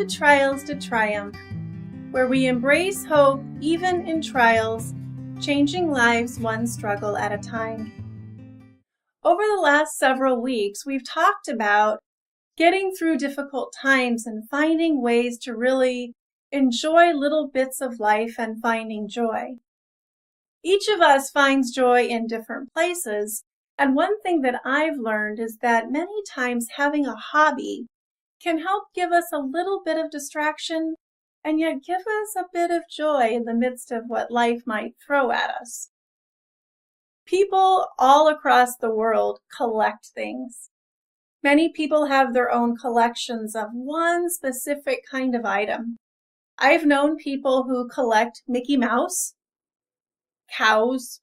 to Trials to Triumph, where we embrace hope even in trials, changing lives one struggle at a time. Over the last several weeks, we've talked about getting through difficult times and finding ways to really enjoy little bits of life and finding joy. Each of us finds joy in different places, and one thing that I've learned is that many times having a hobby can help give us a little bit of distraction and yet give us a bit of joy in the midst of what life might throw at us. People all across the world collect things. Many people have their own collections of one specific kind of item. I've known people who collect Mickey Mouse, cows,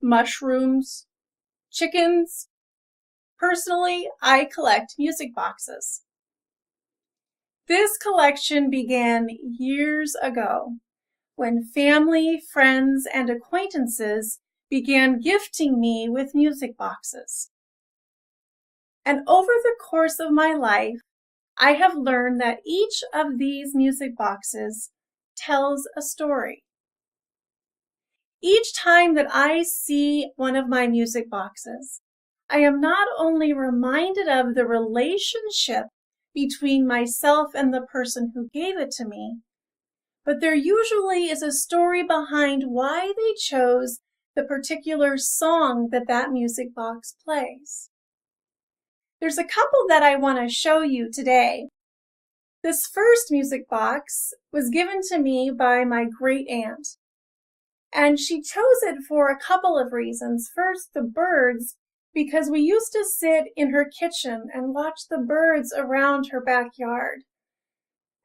mushrooms, chickens. Personally, I collect music boxes. This collection began years ago when family, friends, and acquaintances began gifting me with music boxes. And over the course of my life, I have learned that each of these music boxes tells a story. Each time that I see one of my music boxes, I am not only reminded of the relationship between myself and the person who gave it to me, but there usually is a story behind why they chose the particular song that music box plays. There's a couple that I want to show you today. This first music box was given to me by my great aunt. And she chose it for a couple of reasons. First, the birds, because we used to sit in her kitchen and watch the birds around her backyard.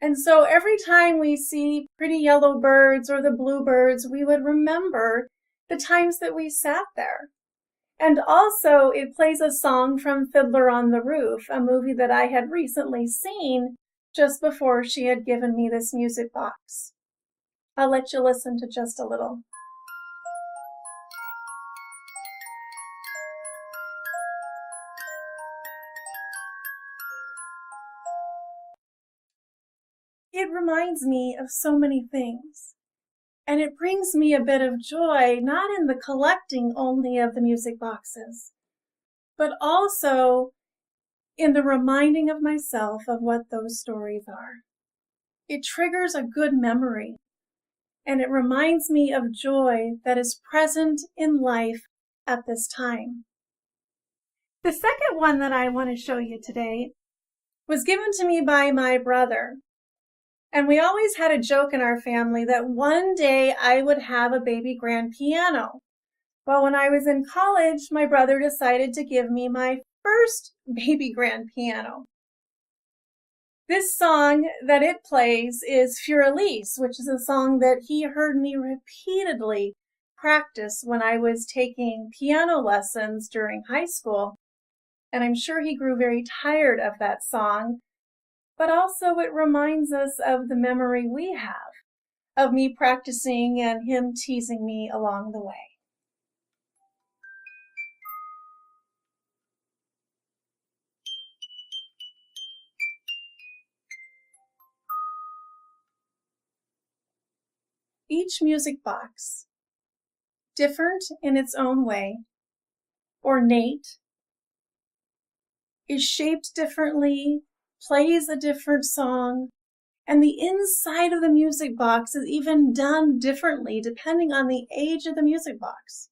And so every time we see pretty yellow birds or the bluebirds, we would remember the times that we sat there. And also it plays a song from Fiddler on the Roof, a movie that I had recently seen just before she had given me this music box. I'll let you listen to just a little. It reminds me of so many things, and it brings me a bit of joy, not in the collecting only of the music boxes, but also in the reminding of myself of what those stories are. It triggers a good memory, and it reminds me of joy that is present in life at this time. The second one that I want to show you today was given to me by my brother. And we always had a joke in our family that one day I would have a baby grand piano. Well, when I was in college, my brother decided to give me my first baby grand piano. This song that it plays is Fur-Elise, which is a song that he heard me repeatedly practice when I was taking piano lessons during high school. And I'm sure he grew very tired of that song. But also it reminds us of the memory we have of me practicing and him teasing me along the way. Each music box, different in its own way, ornate, is shaped differently, plays a different song, and the inside of the music box is even done differently depending on the age of the music box.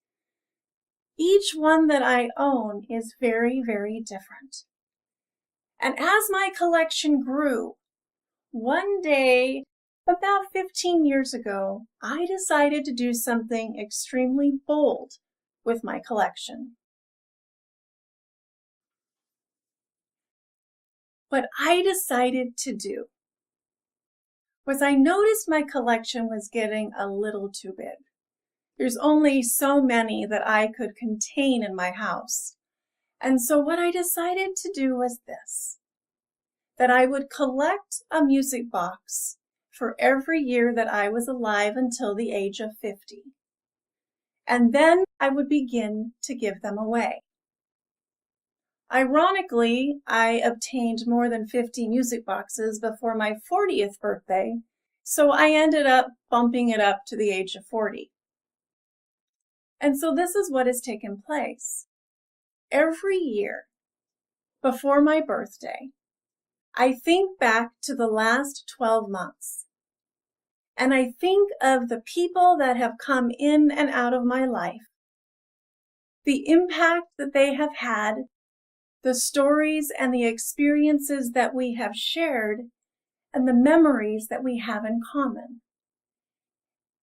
Each one that I own is very, very different. And as my collection grew, one day, about 15 years ago, I decided to do something extremely bold with my collection. What I decided to do was I noticed my collection was getting a little too big. There's only so many that I could contain in my house. And so what I decided to do was this, that I would collect a music box for every year that I was alive until the age of 50. And then I would begin to give them away. Ironically, I obtained more than 50 music boxes before my 40th birthday, so I ended up bumping it up to the age of 40. And so this is what has taken place. Every year, before my birthday, I think back to the last 12 months, and I think of the people that have come in and out of my life, the impact that they have had, the stories and the experiences that we have shared, and the memories that we have in common.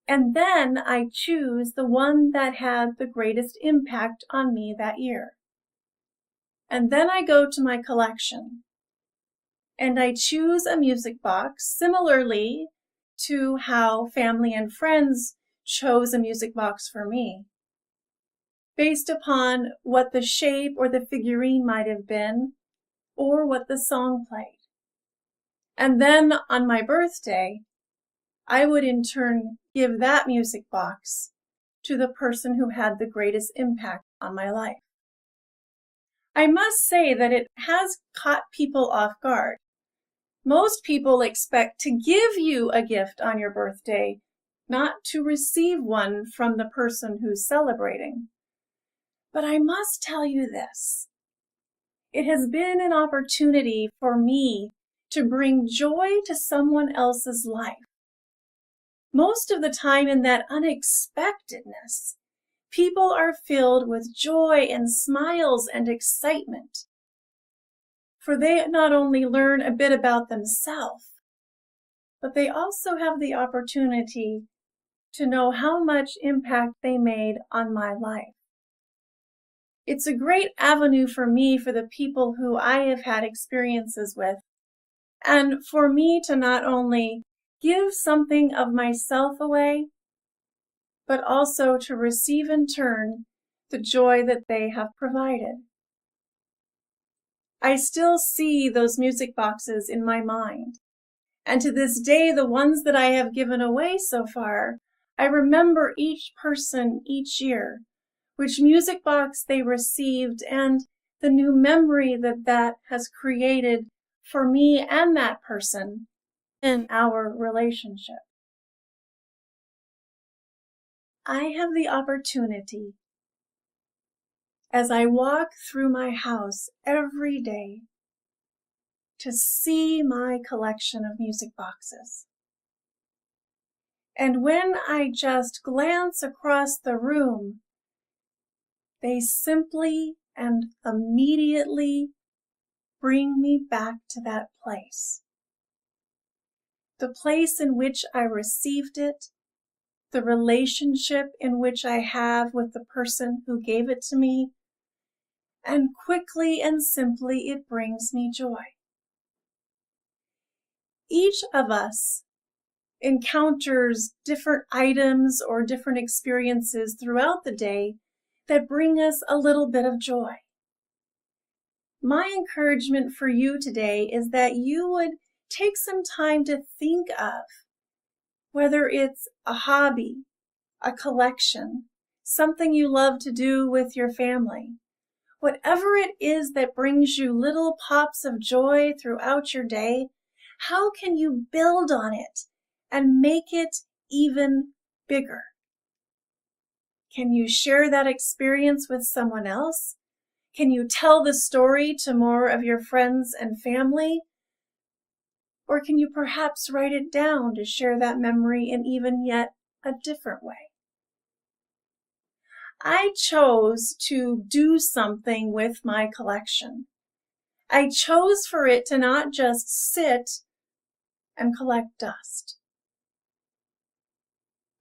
And then I choose the one that had the greatest impact on me that year. And then I go to my collection, and I choose a music box similarly to how family and friends chose a music box for me, based upon what the shape or the figurine might have been, or what the song played. And then on my birthday, I would in turn give that music box to the person who had the greatest impact on my life. I must say that it has caught people off guard. Most people expect to give you a gift on your birthday, not to receive one from the person who's celebrating. But I must tell you this. It has been an opportunity for me to bring joy to someone else's life. Most of the time in that unexpectedness, people are filled with joy and smiles and excitement. For they not only learn a bit about themselves, but they also have the opportunity to know how much impact they made on my life. It's a great avenue for me for the people who I have had experiences with, and for me to not only give something of myself away, but also to receive in turn the joy that they have provided. I still see those music boxes in my mind, and to this day, the ones that I have given away so far, I remember each person each year, which music box they received, and the new memory that that has created for me and that person in our relationship. I have the opportunity, as I walk through my house every day, to see my collection of music boxes. And when I just glance across the room, they simply and immediately bring me back to that place. The place in which I received it, the relationship in which I have with the person who gave it to me, and quickly and simply it brings me joy. Each of us encounters different items or different experiences throughout the day that bring us a little bit of joy. My encouragement for you today is that you would take some time to think of whether it's a hobby, a collection, something you love to do with your family. Whatever it is that brings you little pops of joy throughout your day, how can you build on it and make it even bigger? Can you share that experience with someone else? Can you tell the story to more of your friends and family? Or can you perhaps write it down to share that memory in even yet a different way? I chose to do something with my collection. I chose for it to not just sit and collect dust.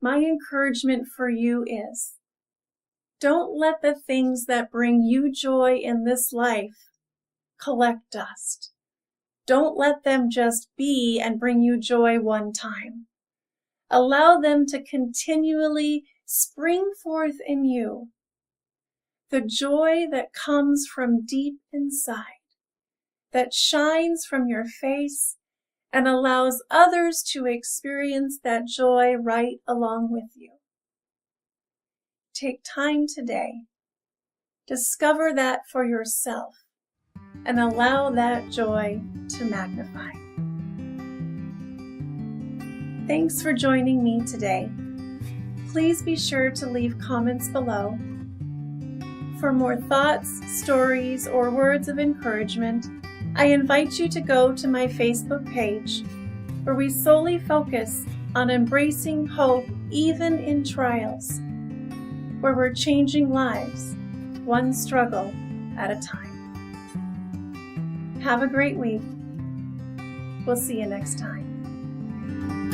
My encouragement for you is, don't let the things that bring you joy in this life collect dust. Don't let them just be and bring you joy one time. Allow them to continually spring forth in you the joy that comes from deep inside, that shines from your face and allows others to experience that joy right along with you. Take time today. Discover that for yourself. and allow that joy to magnify. Thanks for joining me today. Please be sure to leave comments below. For more thoughts, stories, or words of encouragement, I invite you to go to my Facebook page, where we solely focus on embracing hope even in trials, where we're changing lives, one struggle at a time. Have a great week. We'll see you next time.